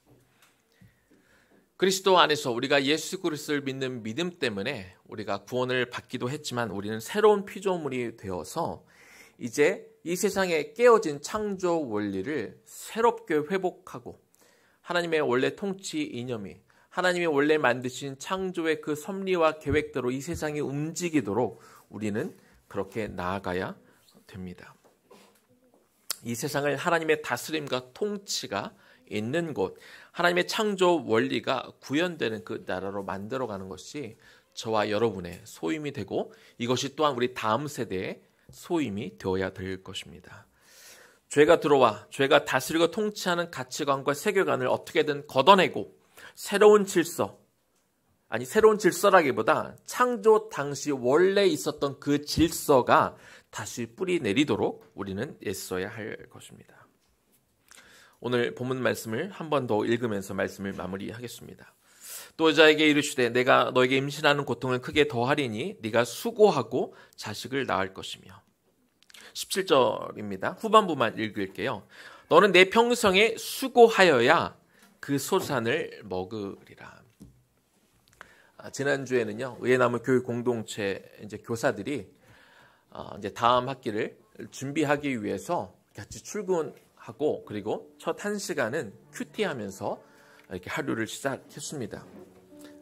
그리스도 안에서 우리가 예수 그리스도를 믿는 믿음 때문에 우리가 구원을 받기도 했지만 우리는 새로운 피조물이 되어서 이제 이 세상에 깨어진 창조 원리를 새롭게 회복하고 하나님의 원래 통치 이념이 하나님이 원래 만드신 창조의 그 섭리와 계획대로 이 세상이 움직이도록 우리는 그렇게 나아가야 됩니다. 이 세상을 하나님의 다스림과 통치가 있는 곳, 하나님의 창조 원리가 구현되는 그 나라로 만들어가는 것이 저와 여러분의 소임이 되고 이것이 또한 우리 다음 세대의 소임이 되어야 될 것입니다. 죄가 들어와 죄가 다스리고 통치하는 가치관과 세계관을 어떻게든 걷어내고 새로운 질서라기보다 창조 당시 원래 있었던 그 질서가 다시 뿌리 내리도록 우리는 애써야 할 것입니다. 오늘 본문 말씀을 한 번 더 읽으면서 말씀을 마무리하겠습니다. 또 여자에게 이르시되 내가 너에게 임신하는 고통을 크게 더하리니 네가 수고하고 자식을 낳을 것이며 17절입니다. 후반부만 읽을게요. 너는 내 평생에 수고하여야 그 소산을 먹으리라. 지난주에는요, 의예나무 교육 공동체 이제 교사들이 이제 다음 학기를 준비하기 위해서 같이 출근하고 그리고 첫 1시간은 큐티하면서 이렇게 하루를 시작했습니다.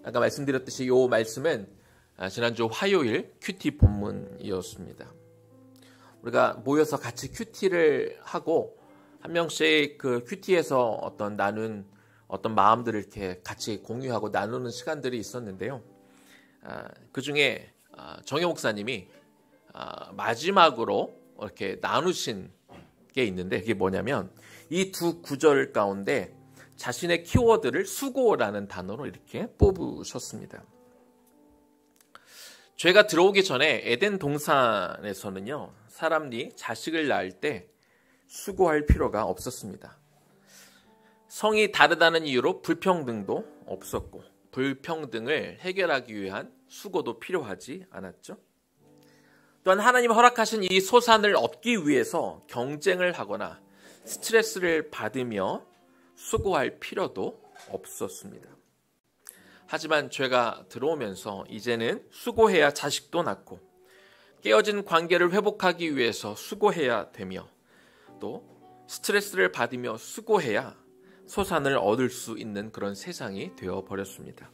아까 말씀드렸듯이 이 말씀은 지난주 화요일 큐티 본문이었습니다. 우리가 모여서 같이 큐티를 하고 한 명씩 그 큐티에서 어떤 마음들을 이렇게 같이 공유하고 나누는 시간들이 있었는데요. 그 중에 정혜 목사님이 마지막으로 이렇게 나누신 게 있는데 그게 뭐냐면 이 두 구절 가운데 자신의 키워드를 수고라는 단어로 이렇게 뽑으셨습니다. 죄가 들어오기 전에 에덴 동산에서는요, 사람이 자식을 낳을 때 수고할 필요가 없었습니다. 성이 다르다는 이유로 불평등도 없었고 불평등을 해결하기 위한 수고도 필요하지 않았죠. 또한 하나님이 허락하신 이 소산을 얻기 위해서 경쟁을 하거나 스트레스를 받으며 수고할 필요도 없었습니다. 하지만 죄가 들어오면서 이제는 수고해야 자식도 낳고 깨어진 관계를 회복하기 위해서 수고해야 되며 또 스트레스를 받으며 수고해야 소산을 얻을 수 있는 그런 세상이 되어버렸습니다.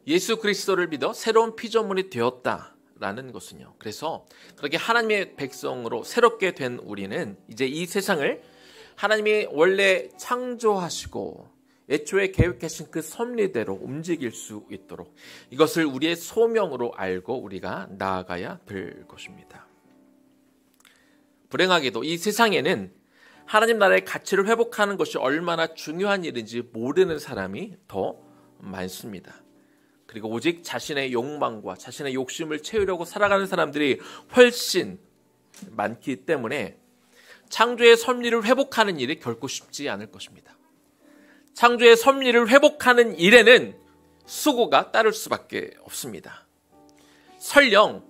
예수 그리스도를 믿어 새로운 피조물이 되었다라는 것은요. 그래서 그렇게 하나님의 백성으로 새롭게 된 우리는 이제 이 세상을 하나님이 원래 창조하시고 애초에 계획하신 그 섭리대로 움직일 수 있도록 이것을 우리의 소명으로 알고 우리가 나아가야 될 것입니다. 불행하게도 이 세상에는 하나님 나라의 가치를 회복하는 것이 얼마나 중요한 일인지 모르는 사람이 더 많습니다. 그리고 오직 자신의 욕망과 자신의 욕심을 채우려고 살아가는 사람들이 훨씬 많기 때문에 창조의 섭리를 회복하는 일이 결코 쉽지 않을 것입니다. 창조의 섭리를 회복하는 일에는 수고가 따를 수밖에 없습니다. 설령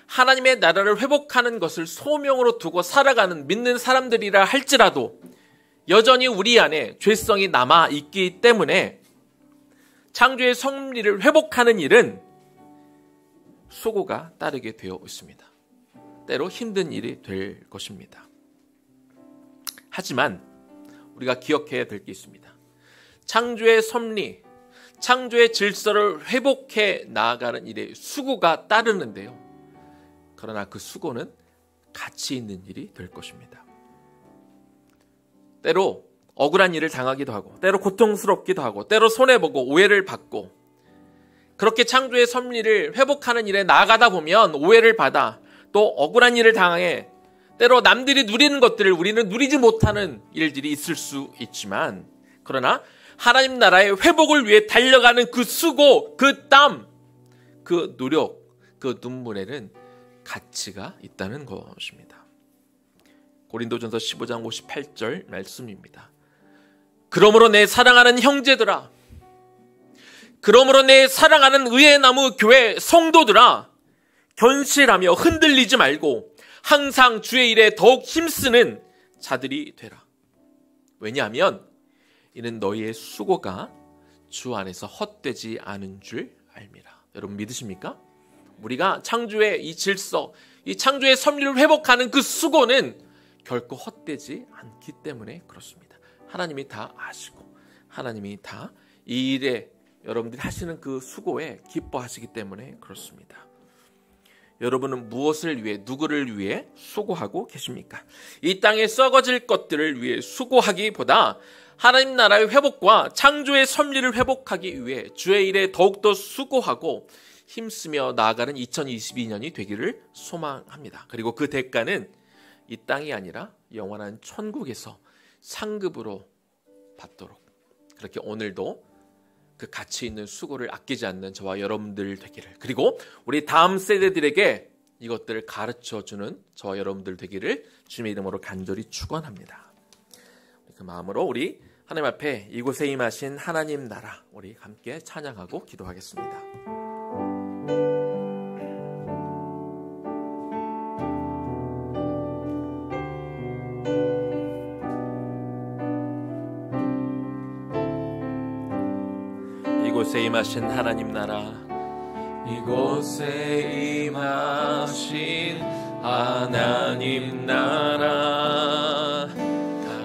하나님의 나라를 회복하는 것을 소명으로 두고 살아가는 믿는 사람들이라 할지라도 여전히 우리 안에 죄성이 남아 있기 때문에 창조의 섭리를 회복하는 일은 수고가 따르게 되어 있습니다. 때로 힘든 일이 될 것입니다. 하지만 우리가 기억해야 될 게 있습니다. 창조의 섭리, 창조의 질서를 회복해 나아가는 일에 수고가 따르는데요. 그러나 그 수고는 가치 있는 일이 될 것입니다. 때로 억울한 일을 당하기도 하고 때로 고통스럽기도 하고 때로 손해보고 오해를 받고 그렇게 창조의 섭리를 회복하는 일에 나아가다 보면 오해를 받아 또 억울한 일을 당해 때로 남들이 누리는 것들을 우리는 누리지 못하는 일들이 있을 수 있지만, 그러나 하나님 나라의 회복을 위해 달려가는 그 수고, 그 땀, 그 노력, 그 눈물에는 가치가 있다는 것입니다. 고린도전서 15장 58절 말씀입니다. 그러므로 내 사랑하는 형제들아, 그러므로 내 사랑하는 의의 나무 교회 성도들아, 견실하며 흔들리지 말고 항상 주의 일에 더욱 힘쓰는 자들이 되라. 왜냐하면 이는 너희의 수고가 주 안에서 헛되지 않은 줄 알미라. 여러분 믿으십니까? 우리가 창조의 이 질서, 이 창조의 섭리를 회복하는 그 수고는 결코 헛되지 않기 때문에 그렇습니다. 하나님이 다 아시고 하나님이 다 이 일에 여러분들이 하시는 그 수고에 기뻐하시기 때문에 그렇습니다. 여러분은 무엇을 위해, 누구를 위해 수고하고 계십니까? 이 땅에 썩어질 것들을 위해 수고하기보다 하나님 나라의 회복과 창조의 섭리를 회복하기 위해 주의 일에 더욱더 수고하고 힘쓰며 나아가는 2022년이 되기를 소망합니다. 그리고 그 대가는 이 땅이 아니라 영원한 천국에서 상급으로 받도록, 그렇게 오늘도 그 가치 있는 수고를 아끼지 않는 저와 여러분들 되기를, 그리고 우리 다음 세대들에게 이것들을 가르쳐주는 저와 여러분들 되기를 주님의 이름으로 간절히 축원합니다. 그 마음으로 우리 하나님 앞에 이곳에 임하신 하나님 나라, 우리 함께 찬양하고 기도하겠습니다. 이곳에 임하신 하나님 나라, 이곳에 임하신 하나님 나라,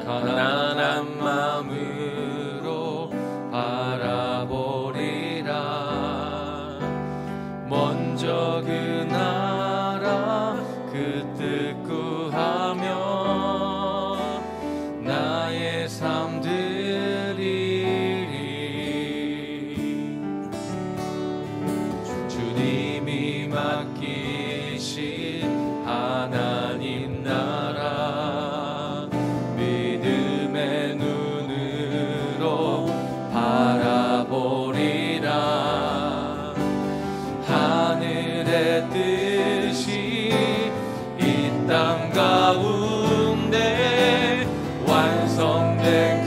가난한 마음으로 바라보리라. 먼저 그 나라 그 뜻 구하며 나의 삶들 맡기신 하나님 나라, 믿음의 눈으로 바라보리라. 하늘의 뜻이 이 땅 가운데 완성된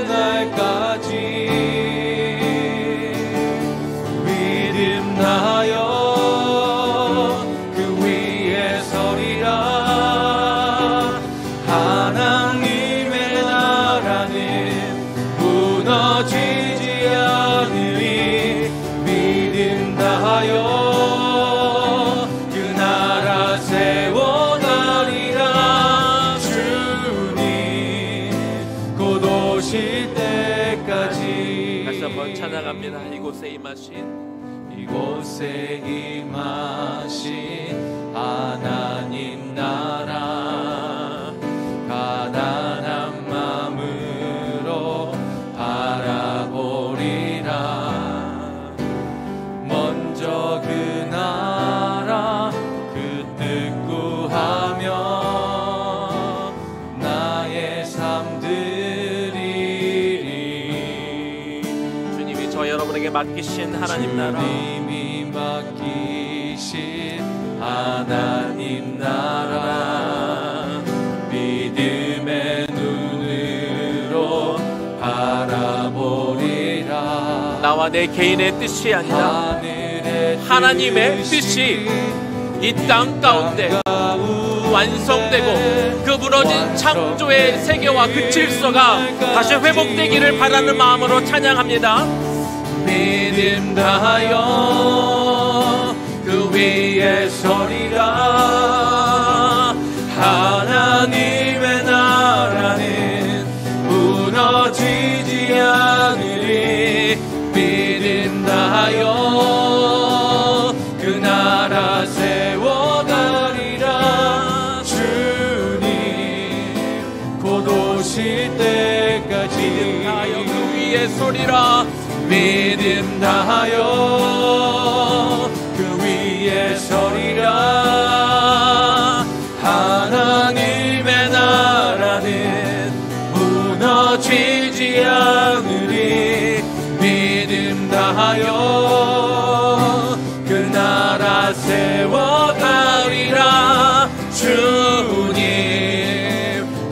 그날까지 믿음하여 찬양합니다. 이곳에 임하신 하나님 나라, 가난한 마음으로 바라보리라. 먼저 그 나라 그 뜻 구하며 나의 삶들이리. 주님이 저 여러분에게 맡기신 하나님 나라, 주님이 맡기신 하나님 나라, 믿음의 눈으로 바라보리라. 나와 내 개인의 뜻이 아니라 하나님의 뜻이 이 땅 가운데 완성되고 그 무너진 창조의 세계와 그 질서가 다시 회복되기를 바라는 마음으로 찬양합니다. 믿음 다하여 그 위에 서리라. 하나님의 나라는 무너지지 않으리. 믿음 다하여 그 나라 세워가리라. 주님 곧 오실 때까지 믿음 다하여 그 위에 서리라. 믿음 다하여 그 위에 서리라. 하나님의 나라는 무너지지 않으리. 믿음 다하여 그 나라 세워가리라. 주님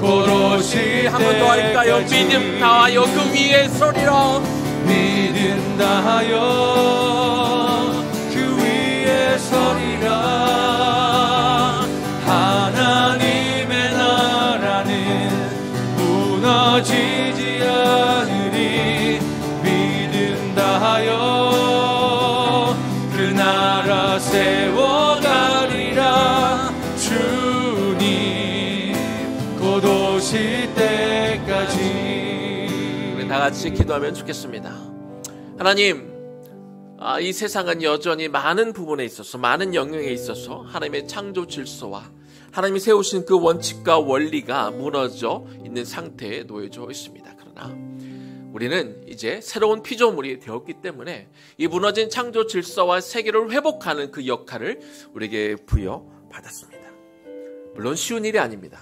곧 오실 한 번 더 할까요? 믿음 다하여 그 위에 서리라. 믿음 다하여 그 위에 서리라. 하나님의 나라는 무너지지 않으리. 믿음 다하여 그 나라 세워가리라. 주님 곧 오실 때까지. 다 같이 기도하면 좋겠습니다. 하나님, 이 세상은 여전히 많은 부분에 있어서, 많은 영역에 있어서 하나님의 창조 질서와 하나님이 세우신 그 원칙과 원리가 무너져 있는 상태에 놓여져 있습니다. 그러나 우리는 이제 새로운 피조물이 되었기 때문에 이 무너진 창조 질서와 세계를 회복하는 그 역할을 우리에게 부여받았습니다. 물론 쉬운 일이 아닙니다.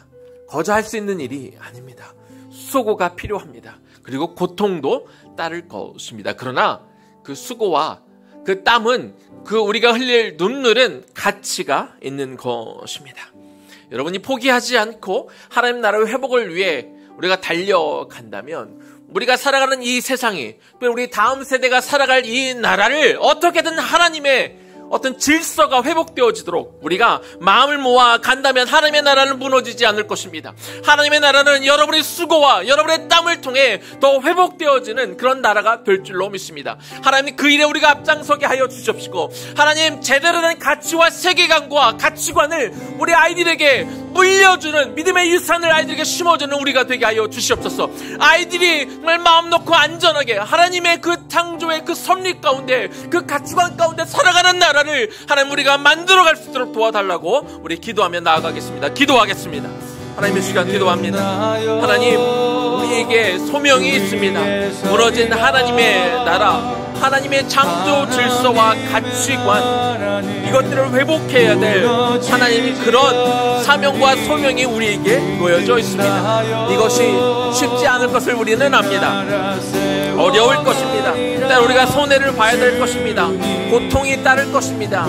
거저 할 수 있는 일이 아닙니다. 수고가 필요합니다. 그리고 고통도 따를 것입니다. 그러나 그 수고와 그 땀은, 그 우리가 흘릴 눈물은 가치가 있는 것입니다. 여러분이 포기하지 않고 하나님 나라의 회복을 위해 우리가 달려간다면 우리가 살아가는 이 세상이, 또 우리 다음 세대가 살아갈 이 나라를 어떻게든 하나님의 어떤 질서가 회복되어지도록 우리가 마음을 모아 간다면 하나님의 나라는 무너지지 않을 것입니다. 하나님의 나라는 여러분의 수고와 여러분의 땀을 통해 더 회복되어지는 그런 나라가 될 줄로 믿습니다. 하나님, 그 일에 우리가 앞장서게 하여 주시옵시고, 하나님 제대로 된 가치와 세계관과 가치관을 우리 아이들에게 물려주는 믿음의 유산을 아이들에게 심어주는 우리가 되게 하여 주시옵소서. 아이들이 정말 마음 놓고 안전하게 하나님의 그 창조의 그 섭리 가운데, 그 가치관 가운데 살아가는 나라를 하나님 우리가 만들어갈 수 있도록 도와달라고 우리 기도하며 나아가겠습니다. 기도하겠습니다. 하나님의 시간 기도합니다. 하나님, 우리에게 소명이 있습니다. 무너진 하나님의 나라, 하나님의 창조 질서와 가치관, 이것들을 회복해야 될 하나님의 그런 사명과 소명이 우리에게 놓여져 있습니다. 이것이 쉽지 않을 것을 우리는 압니다. 어려울 것입니다. 때로 우리가 손해를 봐야 될 것입니다. 고통이 따를 것입니다.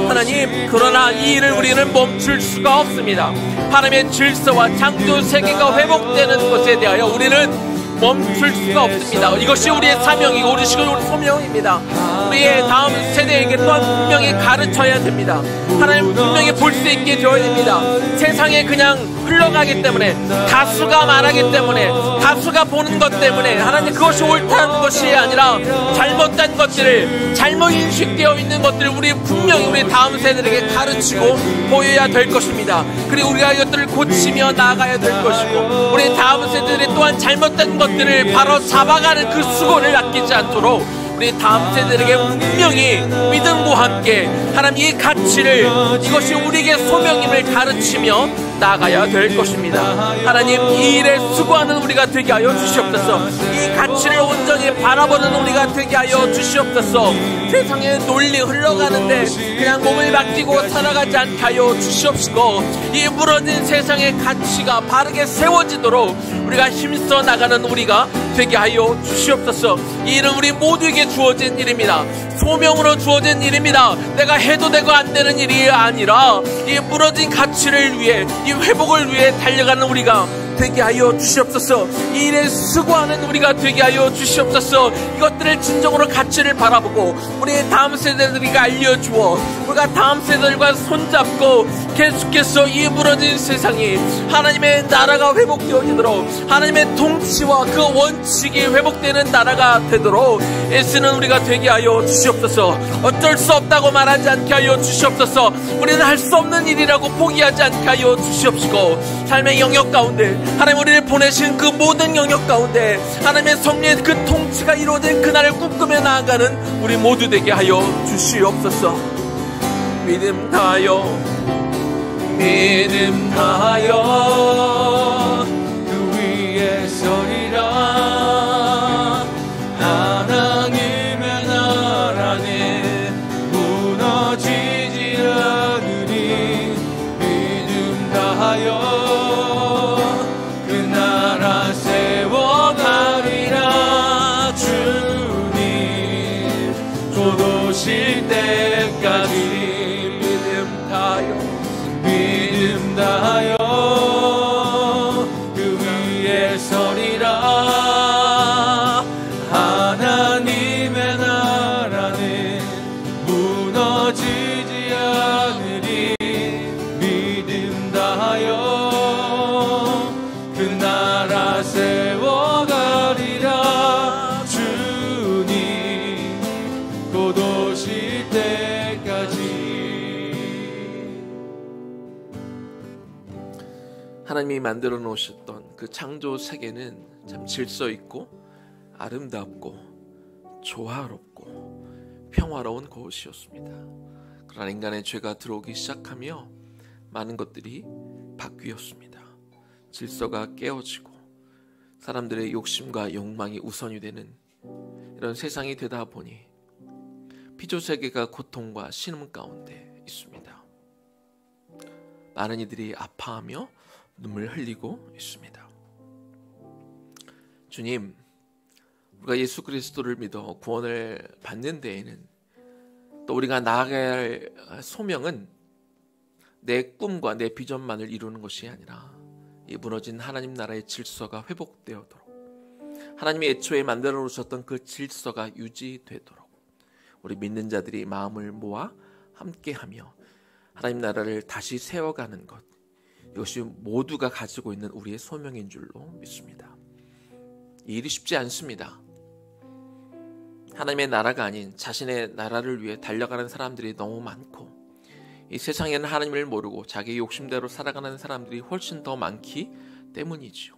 하나님, 그러나 이 일을 우리는 멈출 수가 없습니다. 하나님의 질서와 창조 세계가 회복되는 것에 대하여 우리는 멈출 수가 없습니다. 이것이 우리의 사명이고 우리 소명입니다. 우리의 다음 세대에게 또한 분명히 가르쳐야 됩니다. 하나님 분명히 볼 수 있게 되어야 됩니다. 세상에 그냥 흘러가기 때문에, 다수가 말하기 때문에, 다수가 보는 것 때문에 하나님 그것이 옳다는 것이 아니라 잘못된 것들을, 잘못 인식되어 있는 것들을 우리 분명히 우리 다음 세대에게 가르치고 보여야 될 것입니다. 그리고 우리가 이것들을 고치며 나아가야 될 것이고, 우리 다음 세대들이 또한 잘못된 것들을 바로 잡아가는 그 수고를 아끼지 않도록 우리 다음 세대에게 분명히 믿음과 함께 하나님 이 가치를, 이것이 우리에게 소명임을 가르치며 나아가야 될 것입니다. 하나님, 이 일에 수고하는 우리가 되게 하여 주시옵소서. 이 가치를 온전히 바라보는 우리가 되게 하여 주시옵소서. 세상의 논리 흘러가는데 그냥 몸을 맡기고 살아가지 않게 하여 주시옵시고, 이 무너진 세상의 가치가 바르게 세워지도록 우리가 힘써 나가는 우리가 되게 하여 주시옵소서. 이 일은 우리 모두에게 주어진 일입니다. 소명으로 주어진 일입니다. 내가 해도 되고 안 되는 일이 아니라 이 무너진 가치를 위해, 이 회복을 위해 달려가는 우리가 되게 하여 주시옵소서. 이 일에 수고하는 우리가 되게 하여 주시옵소서. 이것들을 진정으로 가치를 바라보고 우리의 다음 세대들에게 알려주어 우리가 다음 세대들과 손잡고 계속해서 이 무너진 세상이 하나님의 나라가 회복되어지도록, 하나님의 통치와 그 원칙이 회복되는 나라가 되도록 애쓰는 우리가 되게 하여 주시옵소서. 어쩔 수 없다고 말하지 않게 하여 주시옵소서. 우리는 할 수 없는 일이라고 포기하지 않게 하여 주시옵시고, 삶의 영역 가운데 하나님 우리를 보내신 그 모든 영역 가운데 하나님의 섭리의 그 통치가 이루어진 그날을 꿈꾸며 나아가는 우리 모두 되게 하여 주시옵소서. 믿음 다하여, 믿음 다하여 그 위에 서리라. 하나님 하나님이 만들어 놓으셨던 그 창조 세계는 참 질서 있고 아름답고 조화롭고 평화로운 곳이었습니다. 그러나 인간의 죄가 들어오기 시작하며 많은 것들이 바뀌었습니다. 질서가 깨어지고 사람들의 욕심과 욕망이 우선이 되는 이런 세상이 되다 보니 피조세계가 고통과 신음 가운데 있습니다. 많은 이들이 아파하며 눈물 흘리고 있습니다. 주님, 우리가 예수 그리스도를 믿어 구원을 받는 데에는 또 우리가 나아가야 할 소명은 내 꿈과 내 비전만을 이루는 것이 아니라 이 무너진 하나님 나라의 질서가 회복되도록, 하나님이 애초에 만들어 놓으셨던 그 질서가 유지되도록 우리 믿는 자들이 마음을 모아 함께하며 하나님 나라를 다시 세워가는 것, 이것이 모두가 가지고 있는 우리의 소명인 줄로 믿습니다. 이 일이 쉽지 않습니다. 하나님의 나라가 아닌 자신의 나라를 위해 달려가는 사람들이 너무 많고, 이 세상에는 하나님을 모르고 자기 욕심대로 살아가는 사람들이 훨씬 더 많기 때문이지요.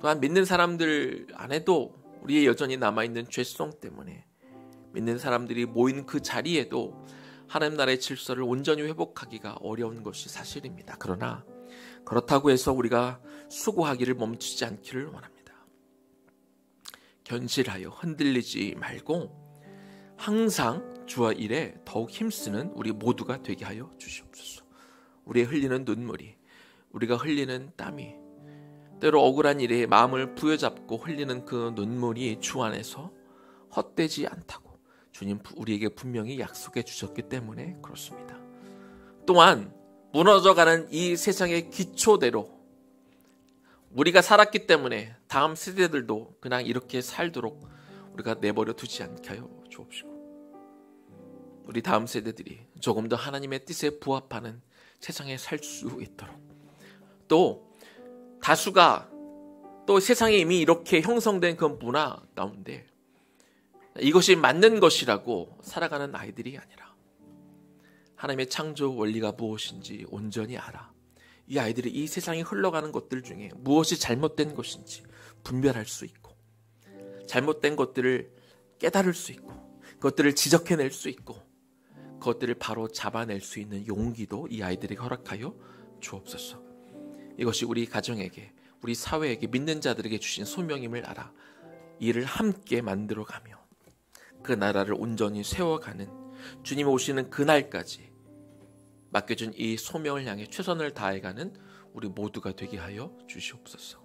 또한 믿는 사람들 안에도 우리의 여전히 남아있는 죄성 때문에 믿는 사람들이 모인 그 자리에도 하나님 나라의 질서를 온전히 회복하기가 어려운 것이 사실입니다. 그러나 그렇다고 해서 우리가 수고하기를 멈추지 않기를 원합니다. 견실하여 흔들리지 말고 항상 주와 일에 더욱 힘쓰는 우리 모두가 되게 하여 주시옵소서. 우리의 흘리는 눈물이, 우리가 흘리는 땀이, 때로 억울한 일에 마음을 부여잡고 흘리는 그 눈물이 주 안에서 헛되지 않다고 주님 우리에게 분명히 약속해 주셨기 때문에 그렇습니다. 또한 무너져가는 이 세상의 기초대로 우리가 살았기 때문에 다음 세대들도 그냥 이렇게 살도록 우리가 내버려 두지 않게 하여 주옵시고, 우리 다음 세대들이 조금 더 하나님의 뜻에 부합하는 세상에 살 수 있도록, 또 다수가 또 세상에 이미 이렇게 형성된 그 문화 가운데 이것이 맞는 것이라고 살아가는 아이들이 아니라 하나님의 창조 원리가 무엇인지 온전히 알아 이 아이들이 이 세상에 흘러가는 것들 중에 무엇이 잘못된 것인지 분별할 수 있고, 잘못된 것들을 깨달을 수 있고, 그것들을 지적해낼 수 있고, 그것들을 바로 잡아낼 수 있는 용기도 이 아이들에게 허락하여 주옵소서. 이것이 우리 가정에게, 우리 사회에게, 믿는 자들에게 주신 소명임을 알아 이를 함께 만들어가며 그 나라를 온전히 세워가는 주님 오시는 그날까지 맡겨준 이 소명을 향해 최선을 다해가는 우리 모두가 되게 하여 주시옵소서.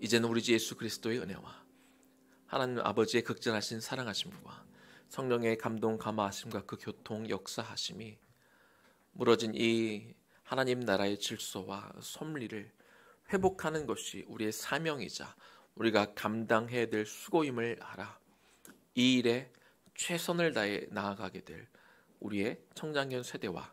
이제는 우리 주 예수 그리스도의 은혜와 하나님 아버지의 극진하신 사랑하심과 성령의 감동 감화하심과 그 교통 역사하심이 무너진 이 하나님 나라의 질서와 섭리를 회복하는 것이 우리의 사명이자 우리가 감당해야 될 수고임을 알아 이 일에 최선을 다해 나아가게 될 우리의 청장년 세대와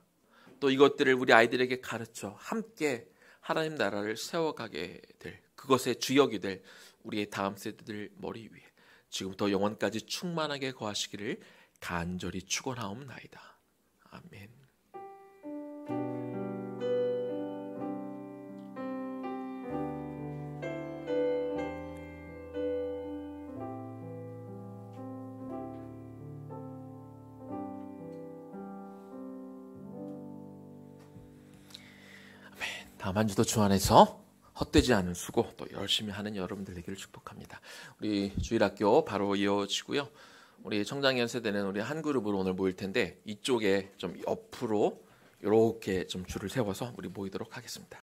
또 이것들을 우리 아이들에게 가르쳐 함께 하나님 나라를 세워가게 될 그것의 주역이 될 우리의 다음 세대들 머리 위에 지금부터 영원까지 충만하게 거하시기를 간절히 축원하옵나이다. 아멘. 다음 한 주도 주 안에서 헛되지 않은 수고 또 열심히 하는 여러분들 되기를 축복합니다. 우리 주일학교 바로 이어지고요. 우리 청장년 세대는 우리 한 그룹으로 오늘 모일 텐데 이쪽에 좀 옆으로 이렇게 좀 줄을 세워서 우리 모이도록 하겠습니다.